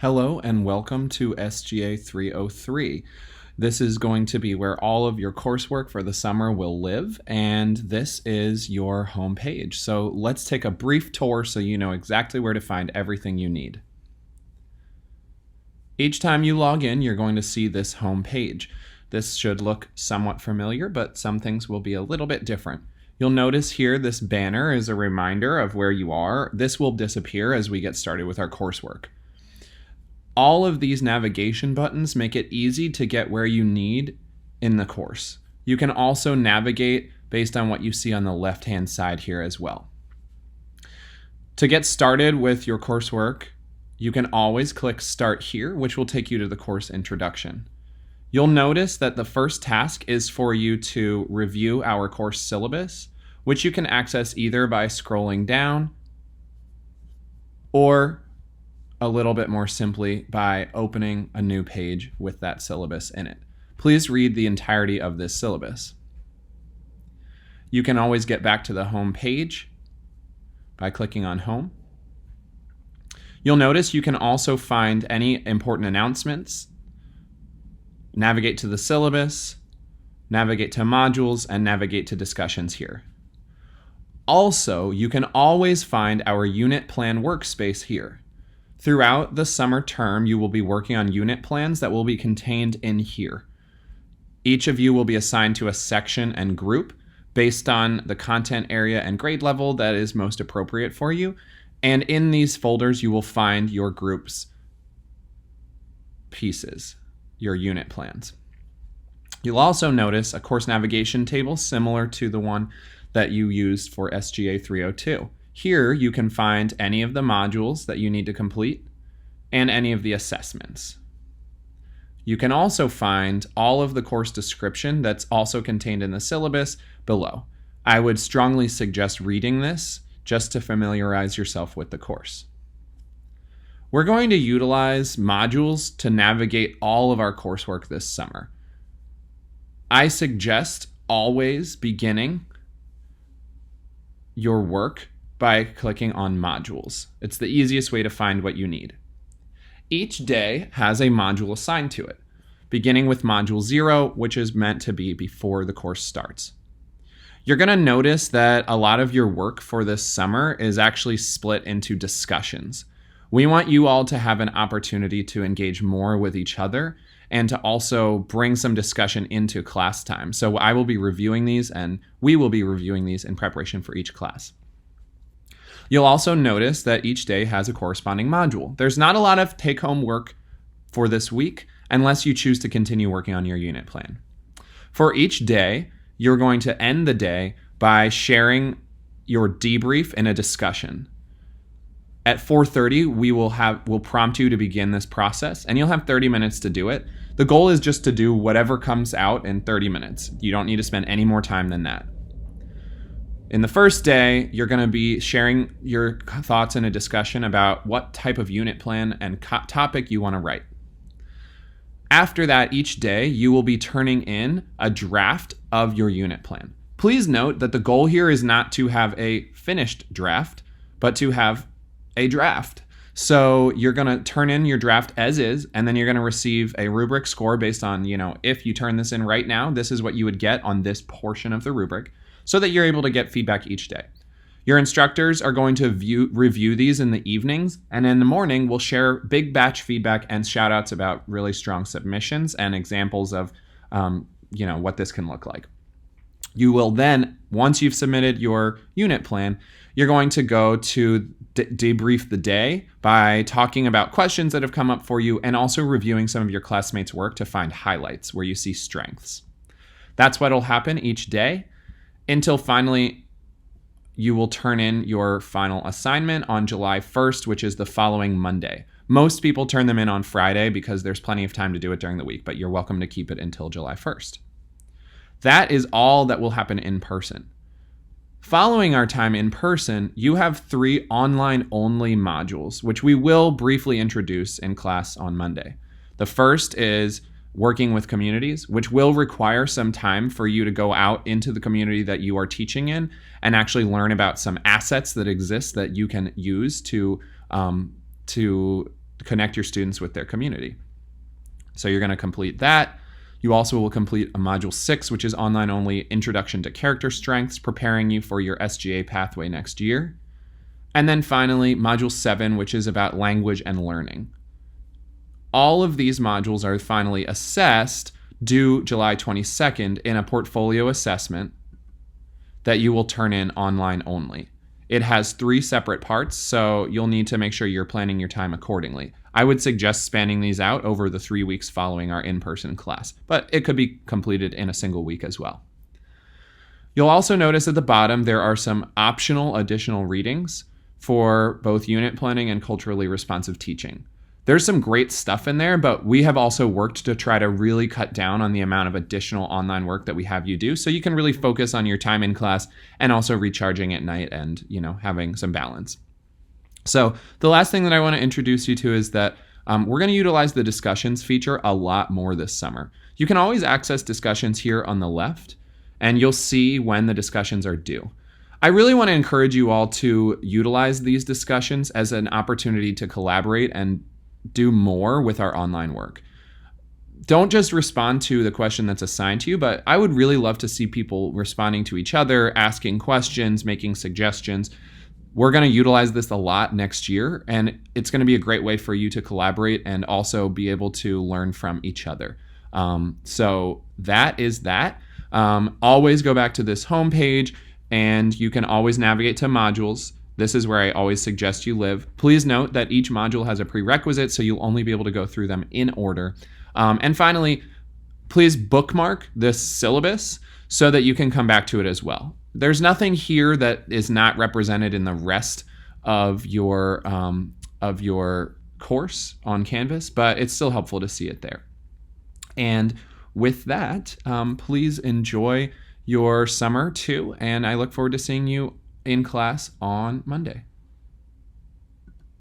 Hello and welcome to SGA-303. This is going to be where all of your coursework for the summer will live, and this is your home page. So let's take a brief tour so you know exactly where to find everything you need. Each time you log in, you're going to see this home page. This should look somewhat familiar, but some things will be a little bit different. You'll notice here this banner is a reminder of where you are. This will disappear as we get started with our coursework. All of these navigation buttons make it easy to get where you need in the course. You can also navigate based on what you see on the left-hand side here as well. To get started with your coursework, you can always click Start here, which will take you to the course introduction. You'll notice that the first task is for you to review our course syllabus, which you can access either by scrolling down or a little bit more simply by opening a new page with that syllabus in it. Please read the entirety of this syllabus. You can always get back to the home page by clicking on Home. You'll notice you can also find any important announcements, navigate to the syllabus, navigate to modules, and navigate to discussions here. Also, you can always find our unit plan workspace here. Throughout the summer term, you will be working on unit plans that will be contained in here. Each of you will be assigned to a section and group based on the content area and grade level that is most appropriate for you. And in these folders, you will find your group's pieces, your unit plans. You'll also notice a course navigation table similar to the one that you used for SGA-302. Here you can find any of the modules that you need to complete and any of the assessments. You can also find all of the course description that's also contained in the syllabus below. I would strongly suggest reading this just to familiarize yourself with the course. We're going to utilize modules to navigate all of our coursework this summer. I suggest always beginning your work by clicking on modules. It's the easiest way to find what you need. Each day has a module assigned to it, beginning with module 0, which is meant to be before the course starts. You're going to notice that a lot of your work for this summer is actually split into discussions. We want you all to have an opportunity to engage more with each other and to also bring some discussion into class time. So I will be reviewing these and we will be reviewing these in preparation for each class. You'll also notice that each day has a corresponding module. There's not a lot of take-home work for this week unless you choose to continue working on your unit plan. For each day, you're going to end the day by sharing your debrief in a discussion. At 4:30, we'll prompt you to begin this process, and you'll have 30 minutes to do it. The goal is just to do whatever comes out in 30 minutes. You don't need to spend any more time than that. In the first day, you're going to be sharing your thoughts in a discussion about what type of unit plan and topic you want to write. After that, each day, you will be turning in a draft of your unit plan. Please note that the goal here is not to have a finished draft, but to have a draft. So you're going to turn in your draft as is, and then you're going to receive a rubric score based on, if you turn this in right now, this is what you would get on this portion of the rubric, so that you're able to get feedback each day. Your instructors are going to review these in the evenings, and in the morning, we'll share big batch feedback and shout outs about really strong submissions and examples of what this can look like. You will then, once you've submitted your unit plan, you're going to go to debrief the day by talking about questions that have come up for you and also reviewing some of your classmates' work to find highlights where you see strengths. That's what will happen each day until finally you will turn in your final assignment on July 1st, which is the following Monday. Most people turn them in on Friday because there's plenty of time to do it during the week, but you're welcome to keep it until July 1st. That is all that will happen in person. Following our time in person, you have 3 online-only modules, which we will briefly introduce in class on Monday. The first is working with communities, which will require some time for you to go out into the community that you are teaching in and actually learn about some assets that exist that you can use to connect your students with their community. So you're going to complete that. You also will complete a module 6, which is online only, Introduction to Character Strengths, preparing you for your SGA pathway next year. And then finally, module 7, which is about language and learning. All of these modules are finally assessed due July 22nd in a portfolio assessment that you will turn in online only. It has 3 separate parts, so you'll need to make sure you're planning your time accordingly. I would suggest spanning these out over the 3 weeks following our in-person class, but it could be completed in a single week as well. You'll also notice at the bottom there are some optional additional readings for both unit planning and culturally responsive teaching. There's some great stuff in there, but we have also worked to try to really cut down on the amount of additional online work that we have you do, so you can really focus on your time in class and also recharging at night and, having some balance. So the last thing that I want to introduce you to is that we're going to utilize the discussions feature a lot more this summer. You can always access discussions here on the left, and you'll see when the discussions are due. I really want to encourage you all to utilize these discussions as an opportunity to collaborate and do more with our online work. Don't just respond to the question that's assigned to you, but I would really love to see people responding to each other, asking questions, making suggestions. We're going to utilize this a lot next year, and it's going to be a great way for you to collaborate and also be able to learn from each other. So that is that. Always go back to this homepage, and you can always navigate to modules. This is where I always suggest you live. Please note that each module has a prerequisite, so you'll only be able to go through them in order. And finally, please bookmark this syllabus so that you can come back to it as well. There's nothing here that is not represented in the rest of your course on Canvas, but it's still helpful to see it there. And with that, please enjoy your summer too, and I look forward to seeing you in class on Monday.